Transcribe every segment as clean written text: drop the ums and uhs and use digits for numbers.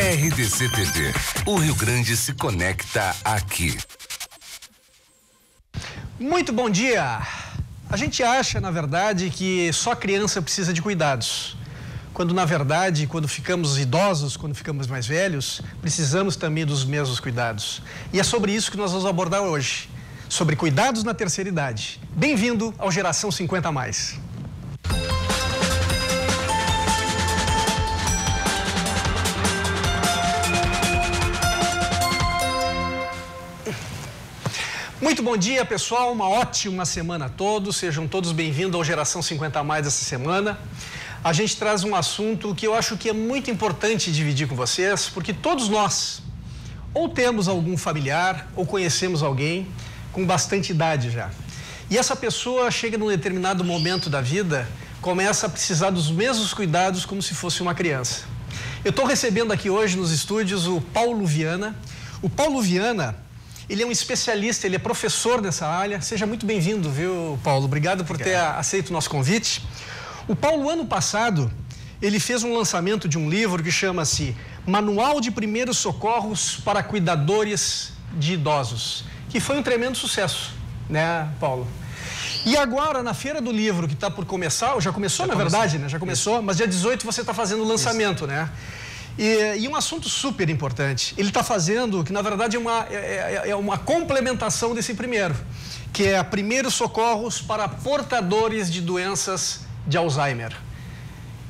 RDC TV. O Rio Grande se conecta aqui. Muito bom dia. A gente acha, na verdade, que só criança precisa de cuidados. Quando, na verdade, quando ficamos idosos, quando ficamos mais velhos, precisamos também dos mesmos cuidados. E é sobre isso que nós vamos abordar hoje. Sobre cuidados na terceira idade. Bem-vindo ao Geração 50+. Muito bom dia, pessoal. Uma ótima semana a todos. Sejam todos bem-vindos ao Geração 50+ essa semana. A gente traz um assunto que eu acho que é muito importante dividir com vocês, porque todos nós ou temos algum familiar ou conhecemos alguém com bastante idade já. E essa pessoa chega num determinado momento da vida, começa a precisar dos mesmos cuidados como se fosse uma criança. Eu estou recebendo aqui hoje nos estúdios o Paulo Viana. O Paulo Viana, ele é um especialista, ele é professor nessa área. Seja muito bem-vindo, viu, Paulo? Obrigado por ter aceito o nosso convite. O Paulo, ano passado, ele fez um lançamento de um livro que chama-se Manual de Primeiros Socorros para Cuidadores de Idosos, que foi um tremendo sucesso, né, Paulo? E agora, na Feira do Livro, que está por começar, já começou, na verdade, né? Já começou, isso. Mas dia 18 você está fazendo o lançamento, isso. Né? E um assunto super importante, ele está fazendo, que na verdade é uma complementação desse primeiro, que é Primeiros Socorros para Portadores de Doenças de Alzheimer.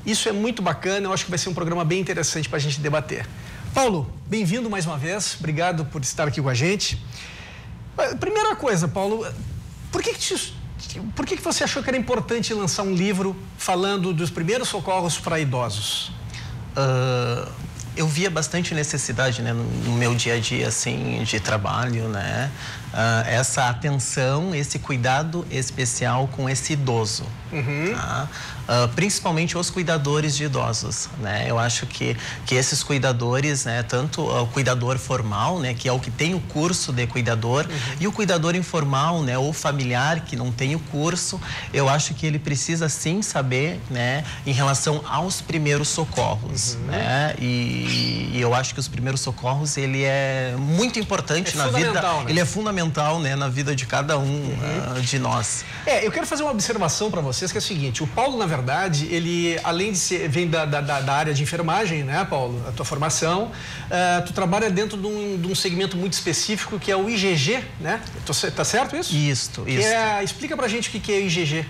Isso é muito bacana, eu acho que vai ser um programa bem interessante para a gente debater. Paulo, bem-vindo mais uma vez, obrigado por estar aqui com a gente. Primeira coisa, Paulo, por que você achou que era importante lançar um livro falando dos primeiros socorros para idosos? Eu via bastante necessidade, né, no meu dia a dia, assim, de trabalho, né, essa atenção, esse cuidado especial com esse idoso, tá? Principalmente os cuidadores de idosos, né? Eu acho que esses cuidadores, né, tanto o cuidador formal, né, que é o que tem o curso de cuidador, e o cuidador informal, né, ou familiar que não tem o curso, eu acho que ele precisa sim saber, né, em relação aos primeiros socorros, né? E eu acho que os primeiros socorros, ele é muito importante na vida, né? Ele é fundamental, né, na vida de cada um de nós. Eu quero fazer uma observação para vocês que é o seguinte: o Paulo, na verdade, ele, além de ser, vem da área de enfermagem, né, Paulo? A tua formação, tu trabalha dentro de um segmento muito específico que é o IgG, né? Tá certo isso? Isso. Explica pra gente o que é o IgG.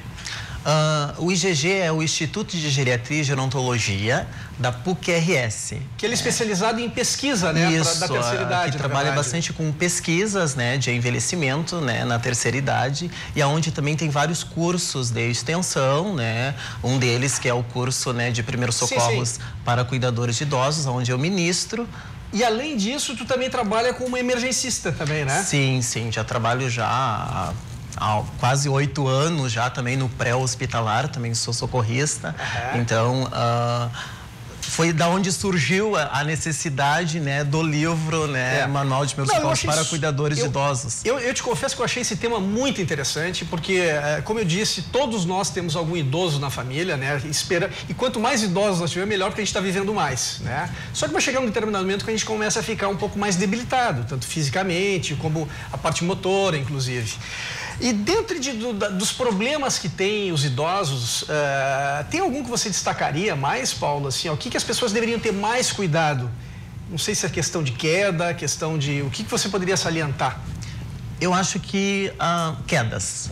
O IgG é o Instituto de Geriatria e Gerontologia da PUC-RS. Que ele é especializado em pesquisa, né? Isso, da terceira idade, que trabalha bastante com pesquisas, né, de envelhecimento, né, na terceira idade, e aonde também tem vários cursos de extensão, né? Um deles que é o curso, né, de primeiros socorros para cuidadores de idosos, onde eu ministro. E além disso, tu também trabalha como emergencista também, né? Sim, já trabalho já há quase 8 anos já também no pré-hospitalar, também sou socorrista. Então, foi da onde surgiu a necessidade, né, do livro, né, Manual de Primeiros Socorros para Cuidadores de Idosos. Eu te confesso que eu achei esse tema muito interessante, porque, como eu disse, todos nós temos algum idoso na família, né, e quanto mais idosos nós tivermos, melhor, porque a gente está vivendo mais, né? Só que vai chegar um determinado momento que a gente começa a ficar um pouco mais debilitado, tanto fisicamente, como a parte motora, inclusive. E dentro dos problemas que tem os idosos, tem algum que você destacaria mais, Paulo? Assim, o que as pessoas deveriam ter mais cuidado? Não sei se é questão de queda, questão de... O que você poderia salientar? Eu acho que quedas.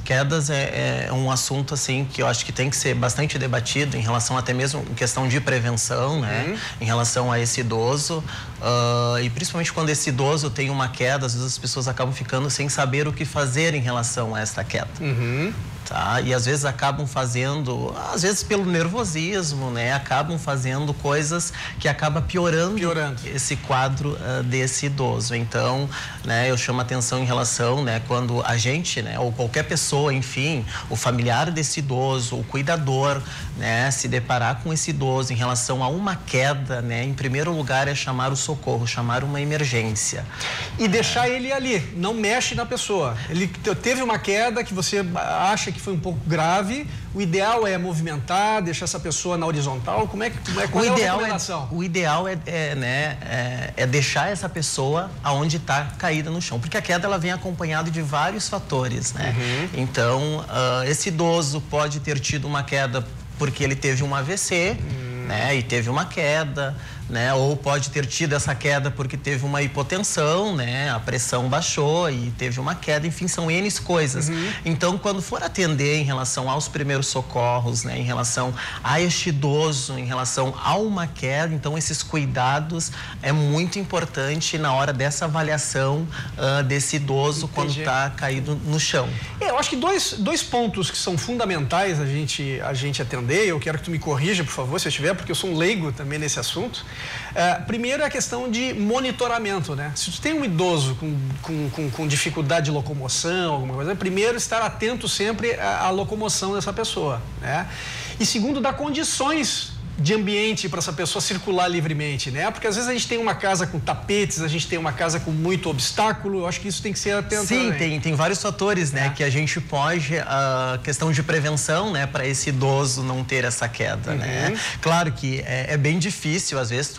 Quedas é um assunto, assim, que eu acho que tem que ser bastante debatido em relação até mesmo em questão de prevenção, né? Em relação a esse idoso. E principalmente quando esse idoso tem uma queda, às vezes as pessoas acabam ficando sem saber o que fazer em relação a esta queda. Tá? E às vezes acabam fazendo, às vezes pelo nervosismo, né? Acabam fazendo coisas que acabam piorando esse quadro desse idoso. Então, né, eu chamo a atenção em relação, né, quando a gente, né, ou qualquer pessoa, enfim, o familiar desse idoso, o cuidador, né, se deparar com esse idoso em relação a uma queda, né, em primeiro lugar é chamar o socorro, chamar uma emergência. E deixar ele ali, não mexe na pessoa. Ele teve uma queda que você acha que foi um pouco grave, o ideal é movimentar, deixar essa pessoa na horizontal? Qual é a recomendação? O ideal é deixar essa pessoa aonde está caída no chão, porque a queda ela vem acompanhada de vários fatores, né? Então, esse idoso pode ter tido uma queda porque ele teve um AVC, né? E teve uma queda, né? Ou pode ter tido essa queda porque teve uma hipotensão, né? A pressão baixou e teve uma queda, enfim, são N coisas. Então, quando for atender em relação aos primeiros socorros, né? Em relação a este idoso, em relação a uma queda, então esses cuidados é muito importante na hora dessa avaliação desse idoso quando está caído no chão. Eu acho que dois pontos que são fundamentais a gente atender, eu quero que tu me corrija, por favor, se eu estiver, porque eu sou um leigo também nesse assunto. Primeiro é a questão de monitoramento, né? Se tu tem um idoso com dificuldade de locomoção, alguma coisa, primeiro estar atento sempre à locomoção dessa pessoa, né? E segundo, dar condições de ambiente para essa pessoa circular livremente, né? Porque às vezes a gente tem uma casa com tapetes, a gente tem uma casa com muito obstáculo, eu acho que isso tem que ser atento. Sim, tem vários fatores, né? Que a gente pode, questão de prevenção, né? Para esse idoso não ter essa queda, né? Claro que é bem difícil, às vezes,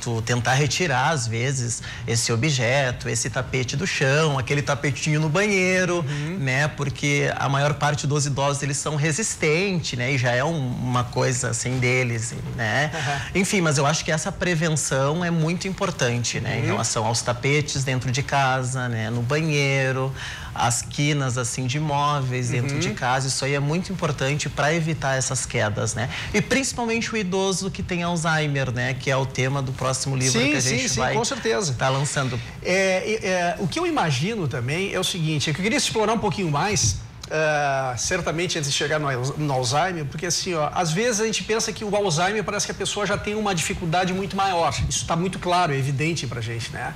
tu tentar retirar, às vezes, esse objeto, esse tapete do chão, aquele tapetinho no banheiro, né? Porque a maior parte dos idosos, eles são resistentes, né? E já é uma coisa, assim, deles, né? Enfim, mas eu acho que essa prevenção é muito importante, né? Em relação aos tapetes dentro de casa, né? No banheiro, as quinas, assim, de móveis dentro de casa, isso aí é muito importante para evitar essas quedas, né? E principalmente o idoso que tem Alzheimer, né? Que é o tema do próximo livro que a gente vai com certeza tá lançando. O que eu imagino também é o seguinte, é que eu queria explorar um pouquinho mais, certamente antes de chegar no Alzheimer, porque assim, às vezes a gente pensa que o Alzheimer parece que a pessoa já tem uma dificuldade muito maior. Isso está muito claro, é evidente pra gente, né?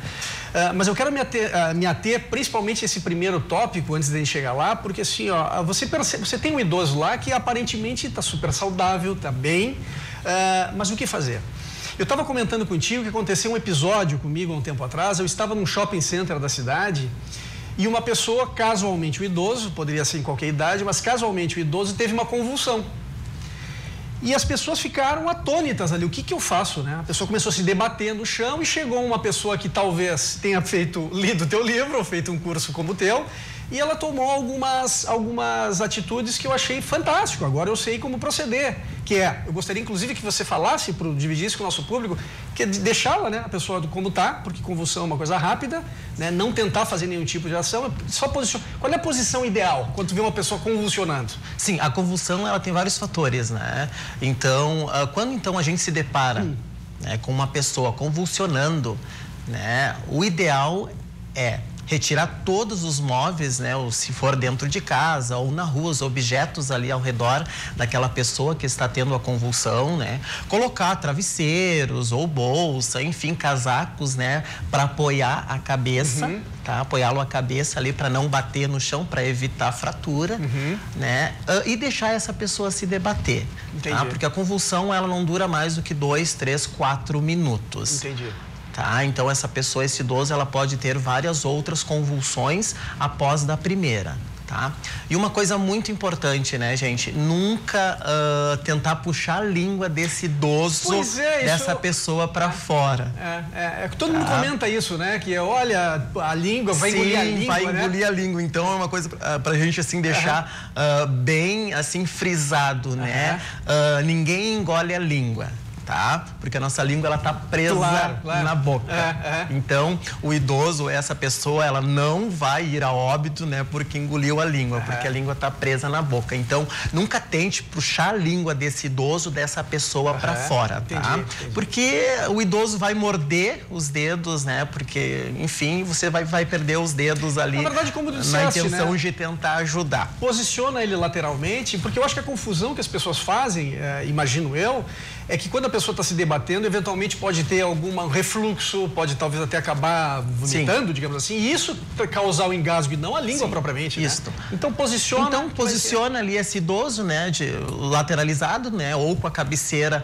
Mas eu quero me ater principalmente a esse primeiro tópico antes de a gente chegar lá, porque assim, você tem um idoso lá que aparentemente está super saudável, está bem, mas o que fazer? Eu estava comentando contigo que aconteceu um episódio comigo há um tempo atrás. Eu estava num shopping center da cidade e uma pessoa, casualmente o idoso, poderia ser em qualquer idade, mas casualmente o idoso teve uma convulsão. E as pessoas ficaram atônitas ali. O que eu faço, né? A pessoa começou a se debater no chão e chegou uma pessoa que talvez tenha lido o teu livro ou feito um curso como o teu, e ela tomou algumas atitudes que eu achei fantástico. Agora eu sei como proceder, eu gostaria inclusive que você falasse, dividisse com o nosso público, que é de deixá-la, né, a pessoa como está, porque convulsão é uma coisa rápida, né, não tentar fazer nenhum tipo de ação, só posicionar. Qual é a posição ideal quando tu vê uma pessoa convulsionando? Sim, a convulsão ela tem vários fatores, né? Então, quando então a gente se depara né, com uma pessoa convulsionando, né, o ideal é retirar todos os móveis, né, ou se for dentro de casa ou na rua, os objetos ali ao redor daquela pessoa que está tendo a convulsão, né, colocar travesseiros ou bolsa, enfim, casacos, né, para apoiar a cabeça, tá, apoiá-lo a cabeça ali para não bater no chão, para evitar fratura, né, e deixar essa pessoa se debater, tá, porque a convulsão ela não dura mais do que 2, 3, 4 minutos. Entendi. Tá? Então, essa pessoa, esse idoso, ela pode ter várias outras convulsões após da primeira, tá? E uma coisa muito importante, né, gente? Nunca tentar puxar a língua desse idoso, dessa pessoa para fora. É que todo mundo comenta isso, né? Que olha, a língua, vai engolir a língua, vai engolir a língua. Então, é uma coisa pra gente, assim, deixar bem, assim, frisado, né? Ninguém engole a língua. Tá? Porque a nossa língua ela tá presa na boca. Então, o idoso, essa pessoa, ela não vai ir a óbito, né? Porque engoliu a língua, porque a língua tá presa na boca. Então, nunca tente puxar a língua desse idoso, dessa pessoa para fora, tá? Entendi. Porque o idoso vai morder os dedos, né? Porque, enfim, você vai perder os dedos ali. Na verdade, como tu disseste, na intenção de tentar ajudar. Posiciona ele lateralmente, porque eu acho que a confusão que as pessoas fazem, imagino eu, é que quando a pessoa está se debatendo, eventualmente pode ter algum refluxo, pode talvez até acabar vomitando, digamos assim, e isso causar o engasgo e não a língua propriamente, né? Isso. Então posiciona ali esse idoso, né, lateralizado, né, ou com a cabeceira,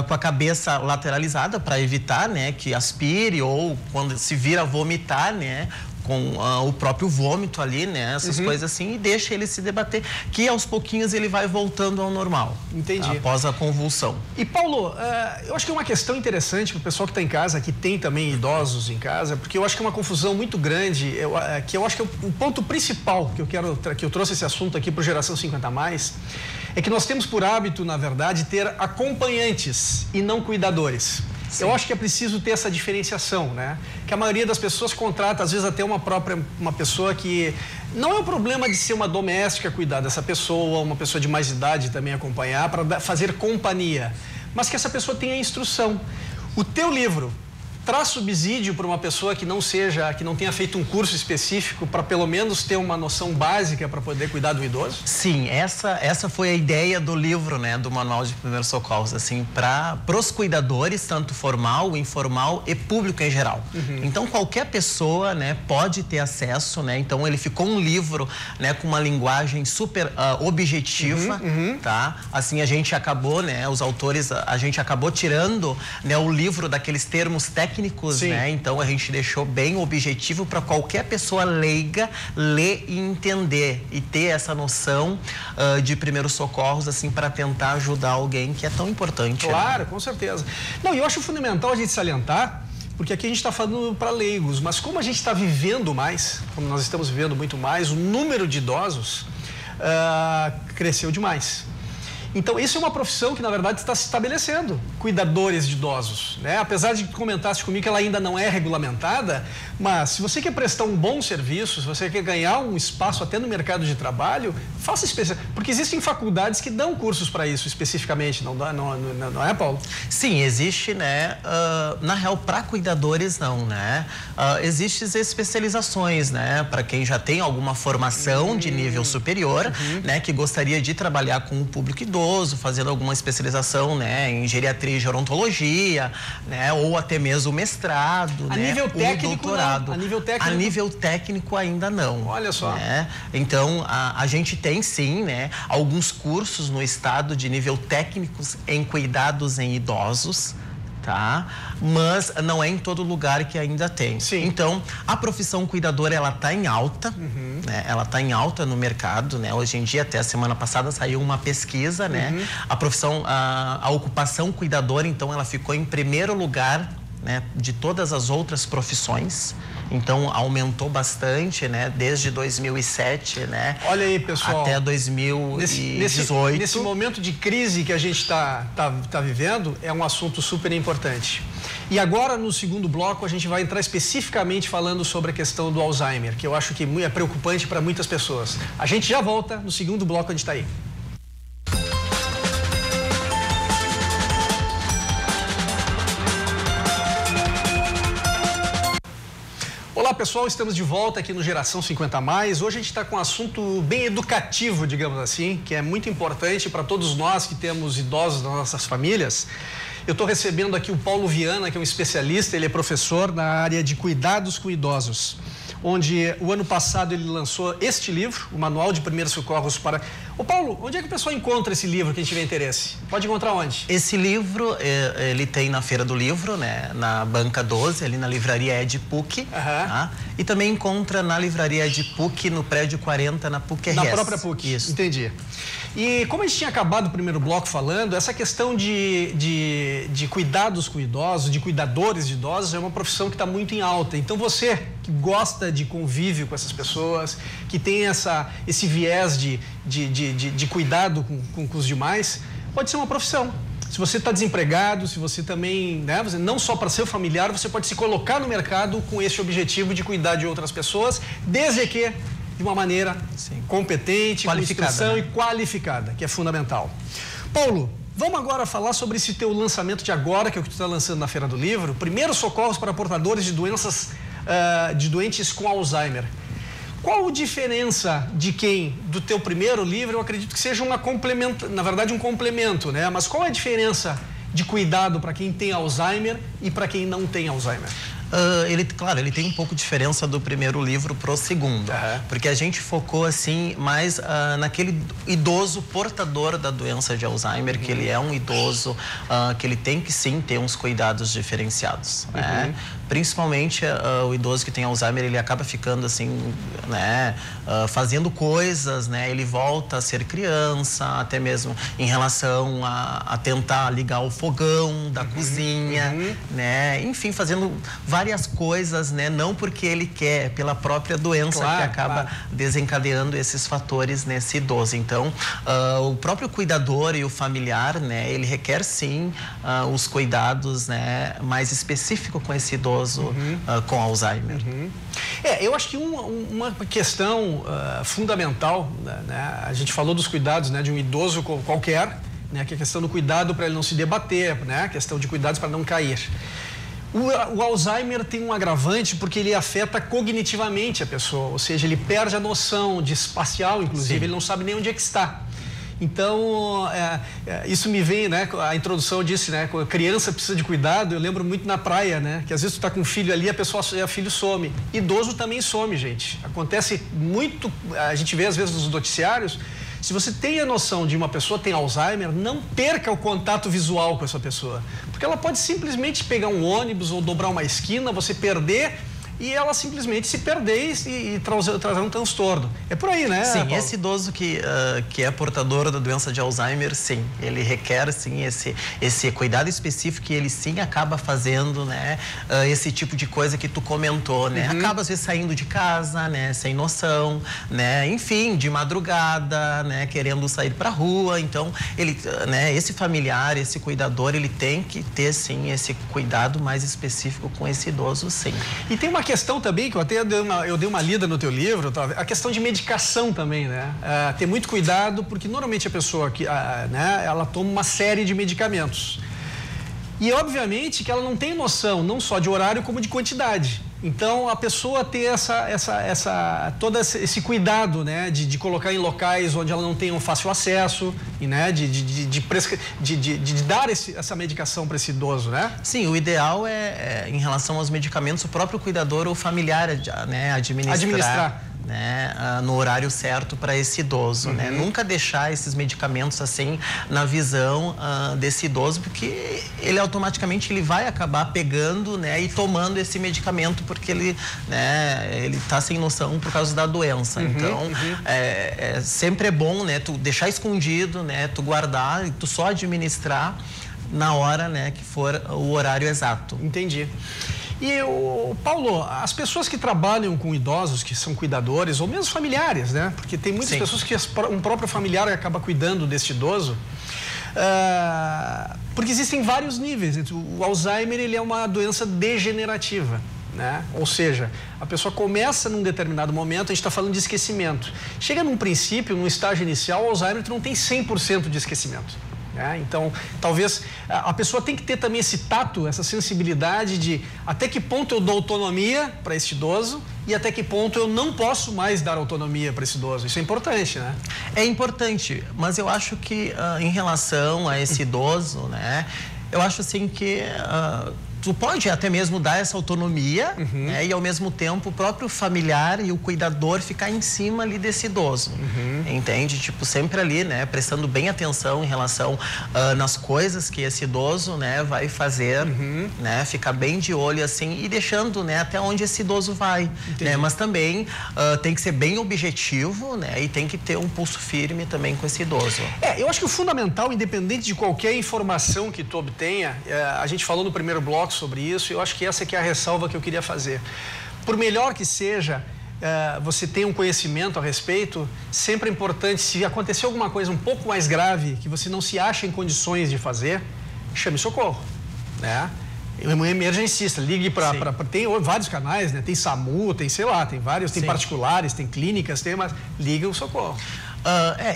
com a cabeça lateralizada para evitar, né, que aspire ou quando se vir a vomitar, né, com o próprio vômito ali, né? Essas coisas assim, e deixa ele se debater, que aos pouquinhos ele vai voltando ao normal. Entendi. Após a convulsão. E Paulo, eu acho que é uma questão interessante para o pessoal que está em casa, que tem também idosos em casa, porque eu acho que é uma confusão muito grande, que eu acho que é o ponto principal que eu trouxe esse assunto aqui para o Geração 50+, é que nós temos por hábito, na verdade, ter acompanhantes e não cuidadores. Sim. Eu acho que é preciso ter essa diferenciação, né? Que a maioria das pessoas contrata, às vezes, até uma pessoa que... Não é o problema de ser uma doméstica cuidar dessa pessoa, uma pessoa de mais idade também acompanhar, para fazer companhia. Mas que essa pessoa tenha instrução. O teu livro traz subsídio para uma pessoa que não tenha feito um curso específico para pelo menos ter uma noção básica para poder cuidar do idoso? Sim, essa foi a ideia do livro, né, do Manual de Primeiros Socorros, assim, para os cuidadores, tanto formal, informal e público em geral. Então, qualquer pessoa, né, pode ter acesso, né? Então, ele ficou um livro, né, com uma linguagem super objetiva, tá? Assim, a gente acabou, né, os autores, a gente acabou tirando, né, o livro daqueles termos técnicos, né? Então a gente deixou bem objetivo para qualquer pessoa leiga ler e entender e ter essa noção de primeiros socorros, assim, para tentar ajudar alguém que é tão importante. Claro, né? Com certeza. Não, eu acho fundamental a gente salientar, porque aqui a gente está falando para leigos, mas como a gente está vivendo mais, como nós estamos vivendo muito mais, o número de idosos cresceu demais. Então, isso é uma profissão que, na verdade, está se estabelecendo, cuidadores de idosos, né? Apesar de que comentasse comigo que ela ainda não é regulamentada, mas se você quer prestar um bom serviço, se você quer ganhar um espaço até no mercado de trabalho, faça especial, porque existem faculdades que dão cursos para isso especificamente, não é, Paulo? Sim, existe, né? Na real, para cuidadores não, né? Existem especializações, né? Para quem já tem alguma formação de nível superior, né? Que gostaria de trabalhar com o público idoso, fazendo alguma especialização, né, em geriatria e gerontologia, né, ou até mesmo mestrado, a nível técnico, doutorado. Não. A nível técnico ainda não. Olha só. Né? Então, a gente tem sim, né, alguns cursos no estado de nível técnicos em cuidados em idosos, tá? Mas não é em todo lugar que ainda tem. Sim. Então, a profissão cuidadora, ela tá em alta, né? Ela tá em alta no mercado, né? Hoje em dia, até a semana passada, saiu uma pesquisa, né? A profissão, a ocupação cuidadora, então, ela ficou em primeiro lugar, né, de todas as outras profissões. Então, aumentou bastante, né? Desde 2007, né? Olha aí, pessoal. Até 2018. Nesse momento de crise que a gente tá vivendo, é um assunto super importante. E agora, no segundo bloco, a gente vai entrar especificamente falando sobre a questão do Alzheimer, que eu acho que é preocupante para muitas pessoas. A gente já volta no segundo bloco, a gente está aí. Olá pessoal, estamos de volta aqui no Geração 50+. Hoje a gente está com um assunto bem educativo, digamos assim, que é muito importante para todos nós que temos idosos nas nossas famílias. Eu estou recebendo aqui o Paulo Viana, que é um especialista, ele é professor na área de cuidados com idosos, onde o ano passado ele lançou este livro, o Manual de Primeiros Socorros para... Ô Paulo, onde é que o pessoal encontra esse livro, quem tiver interesse? Pode encontrar onde? Esse livro, ele tem na Feira do Livro, né? Na Banca 12, ali na Livraria Ed PUC. Tá? E também encontra na Livraria Ed PUC, no prédio 40, na PUC-RS. Na própria PUC, isso. Entendi. E como a gente tinha acabado o primeiro bloco falando, essa questão de cuidados com idosos, de cuidadores de idosos, é uma profissão que está muito em alta. Então você que gosta de convívio com essas pessoas, que tem esse viés de cuidado com os demais, pode ser uma profissão. Se você está desempregado, se você também, né, não só para ser familiar, você pode se colocar no mercado com esse objetivo de cuidar de outras pessoas, desde que de uma maneira competente, qualificada, com instrução, né? E qualificada, que é fundamental. Paulo, vamos agora falar sobre esse teu lançamento de agora, que é o que tu está lançando na Feira do Livro, Primeiros Socorros para portadores de doenças, de doentes com Alzheimer. Qual a diferença do teu primeiro livro? Eu acredito que seja na verdade um complemento, né? Mas qual é a diferença de cuidado para quem tem Alzheimer e para quem não tem Alzheimer? Claro, ele tem um pouco de diferença do primeiro livro pro segundo, porque a gente focou assim mais naquele idoso portador da doença de Alzheimer, que ele é um idoso que ele tem que sim ter uns cuidados diferenciados, né? Principalmente o idoso que tem Alzheimer, ele acaba ficando assim, né, fazendo coisas, né? Ele volta a ser criança, até mesmo em relação a tentar ligar o fogão da cozinha, né? Enfim, fazendo várias coisas, né? Não porque ele quer, pela própria doença, claro, que acaba desencadeando esses fatores nesse idoso. Então, o próprio cuidador e o familiar, né? Ele requer sim os cuidados, né? Mais específicos com esse idoso com Alzheimer. Eu acho que uma questão fundamental, né? A gente falou dos cuidados, né? De um idoso qualquer, né? Que é a questão do cuidado para ele não se debater, né? A questão de cuidados para não cair. O Alzheimer tem um agravante porque ele afeta cognitivamente a pessoa, ou seja, ele perde a noção de espacial, inclusive. Sim. Ele não sabe nem onde é que está. Então, isso me vem, né? A introdução disse, né? Quando a criança precisa de cuidado, eu lembro muito na praia, né? Que às vezes tu tá com um filho ali, a filho some. Idoso também some, gente. Acontece muito, a gente vê às vezes nos noticiários. Se você tem a noção de uma pessoa tem Alzheimer, não perca o contato visual com essa pessoa. Porque ela pode simplesmente pegar um ônibus ou dobrar uma esquina, você perder e ela simplesmente se perder e trazer um transtorno. É por aí, né, Sim, Paulo? Esse idoso que é portador da doença de Alzheimer, sim, ele requer, sim, esse cuidado específico que ele, sim, acaba fazendo, né, esse tipo de coisa que tu comentou, né? Acaba, às vezes, saindo de casa, né, sem noção, né, enfim, de madrugada, né, querendo sair pra rua. Então, ele, né, esse familiar, esse cuidador, ele tem que ter, sim, esse cuidado mais específico com esse idoso, sim. E tem uma questão também, que eu dei uma lida no teu livro, a questão de medicação também, né? Ter muito cuidado, porque normalmente a pessoa né, ela toma uma série de medicamentos. E obviamente que ela não tem noção, não só de horário, como de quantidade. Então, a pessoa ter todo esse cuidado, né, de colocar em locais onde ela não tenha um fácil acesso, e, né, de dar essa medicação para esse idoso, né? Sim, o ideal em relação aos medicamentos, o próprio cuidador ou familiar, né, administrar. Né, no horário certo para esse idoso, né? Nunca deixar esses medicamentos assim na visão desse idoso, porque ele automaticamente vai acabar pegando, né, e tomando esse medicamento porque ele, né, ele tá sem noção por causa da doença. Então, sempre é bom, né, tu deixar escondido, né, tu guardar e tu só administrar na hora, né, que for o horário exato. Entendi. E, Paulo, as pessoas que trabalham com idosos, que são cuidadores, ou mesmo familiares, né? Porque tem muitas pessoas que um próprio familiar acaba cuidando desse idoso. Porque existem vários níveis. O Alzheimer, ele é uma doença degenerativa, né? Ou seja, a pessoa começa num determinado momento, a gente está falando de esquecimento. Chega num princípio, num estágio inicial, o Alzheimer tu não tem 100% de esquecimento. Então, talvez a pessoa tem que ter também esse tato, essa sensibilidade de até que ponto eu dou autonomia para esse idoso e até que ponto eu não posso mais dar autonomia para esse idoso. Isso é importante, né? É importante, mas eu acho que em relação a esse idoso, né, eu acho assim que tu pode até mesmo dar essa autonomia, né, e ao mesmo tempo o próprio familiar e o cuidador ficar em cima ali desse idoso, entende? Tipo, sempre ali, né, prestando bem atenção em relação nas coisas que esse idoso, né, vai fazer, né, ficar bem de olho assim e deixando, né, até onde esse idoso vai, né, mas também tem que ser bem objetivo, né, e tem que ter um pulso firme também com esse idoso. Eu acho que o fundamental, independente de qualquer informação que tu obtenha, a gente falou no primeiro bloco sobre isso, eu acho que essa que é a ressalva que eu queria fazer. Por melhor que seja, você tem um conhecimento a respeito, sempre é importante, se acontecer alguma coisa um pouco mais grave, que você não se acha em condições de fazer, chame socorro, né? Um emergencista, ligue para... Tem vários canais, né? Tem SAMU, tem, sei lá, tem vários, tem particulares, tem clínicas, mas liga o socorro.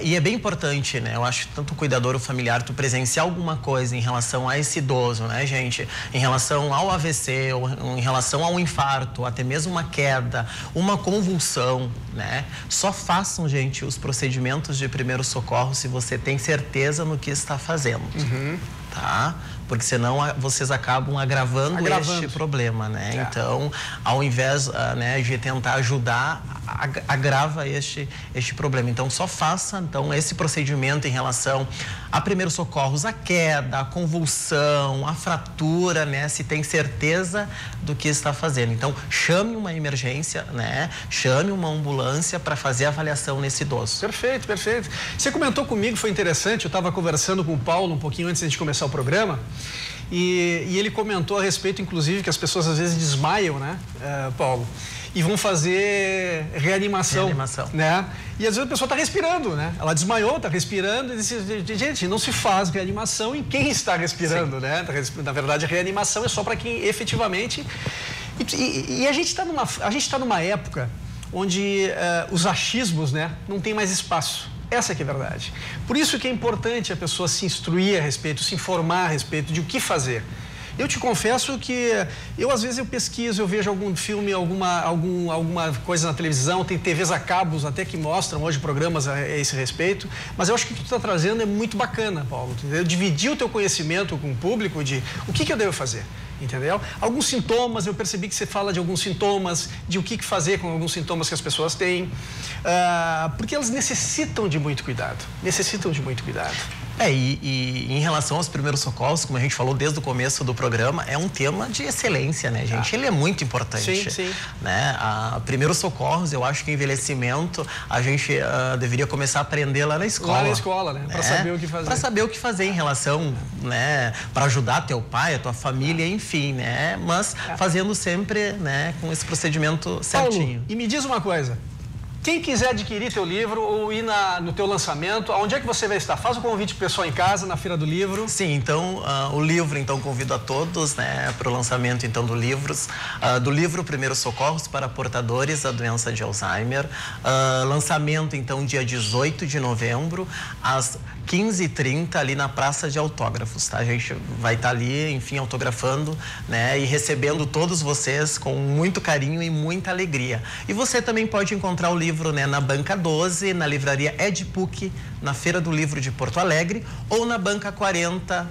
E é bem importante, né? Eu acho que tanto o cuidador ou familiar, tu presenciar alguma coisa em relação a esse idoso, né, gente? Em relação ao AVC, ou em relação ao infarto, até mesmo uma queda, uma convulsão, né? Só façam, gente, os procedimentos de primeiro socorro se você tem certeza no que está fazendo. tá? Porque senão vocês acabam agravando este problema, né? Então, ao invés, né, de tentar ajudar, agrava este problema. Então, só faça então esse procedimento em relação a primeiros socorros, a queda, a convulsão, a fratura, né? Se tem certeza do que está fazendo. Então, chame uma emergência, né? Chame uma ambulância para fazer a avaliação nesse idoso. Perfeito, perfeito. Você comentou comigo, foi interessante, eu estava conversando com o Paulo um pouquinho antes de começar o programa. E ele comentou a respeito, inclusive, que as pessoas às vezes desmaiam, né, Paulo? E vão fazer reanimação, né? E às vezes a pessoa está respirando, né? Ela desmaiou, está respirando e diz, gente, não se faz reanimação em quem está respirando, né? Na verdade, a reanimação é só para quem efetivamente... E a gente está numa época onde os achismos, né, não tem mais espaço. Essa que é a verdade. Por isso que é importante a pessoa se instruir a respeito, se informar a respeito de o que fazer. Eu te confesso que às vezes eu pesquiso, eu vejo algum filme, alguma coisa na televisão, tem TVs a cabos até que mostram hoje programas a esse respeito, mas eu acho que o que tu está trazendo é muito bacana, Paulo, entendeu? Dividir o teu conhecimento com o público de o que eu devo fazer. Entendeu? Alguns sintomas, eu percebi que você fala de alguns sintomas, de o que fazer com alguns sintomas que as pessoas têm, porque elas necessitam de muito cuidado, E em relação aos primeiros socorros, como a gente falou desde o começo do programa, é um tema de excelência, né, gente? Ele é muito importante. Sim. Né? Primeiros socorros, eu acho que envelhecimento, a gente deveria começar a aprender lá na escola. Lá na escola, né? Para saber o que fazer. Para saber o que fazer em relação, né, para ajudar teu pai, a tua família, enfim, né? Mas fazendo sempre, né, com esse procedimento certinho. Paulo, e me diz uma coisa. Quem quiser adquirir teu livro ou ir no teu lançamento, aonde é que você vai estar? Faz o convite pro pessoal em casa, na Feira do Livro. Sim, então, o livro, então, convido a todos, né, para o lançamento, então, do livro Primeiros Socorros para Portadores da Doença de Alzheimer. Lançamento, então, dia 18 de novembro, às 15h30, ali na Praça de Autógrafos, tá? A gente vai estar ali, enfim, autografando, né, e recebendo todos vocês com muito carinho e muita alegria. E você também pode encontrar o livro, né, na Banca 12, na livraria EdPUC, na Feira do Livro de Porto Alegre, ou na Banca 40,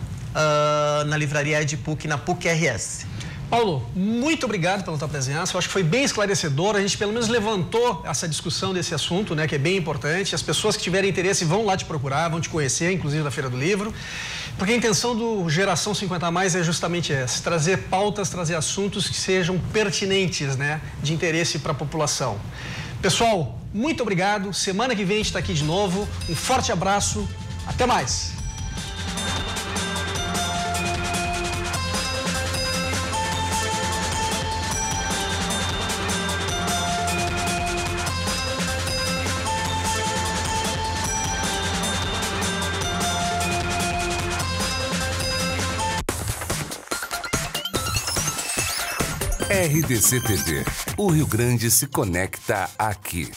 na livraria EdPUC, na PUC-RS. Paulo, muito obrigado pela tua presença, eu acho que foi bem esclarecedor, a gente pelo menos levantou essa discussão desse assunto, né, que é bem importante. As pessoas que tiverem interesse vão lá te procurar, vão te conhecer, inclusive na Feira do Livro, porque a intenção do Geração 50+ é justamente essa, trazer pautas, trazer assuntos que sejam pertinentes, né, de interesse para a população. Pessoal, muito obrigado, semana que vem a gente está aqui de novo, um forte abraço, até mais! RDC TV. O Rio Grande se conecta aqui.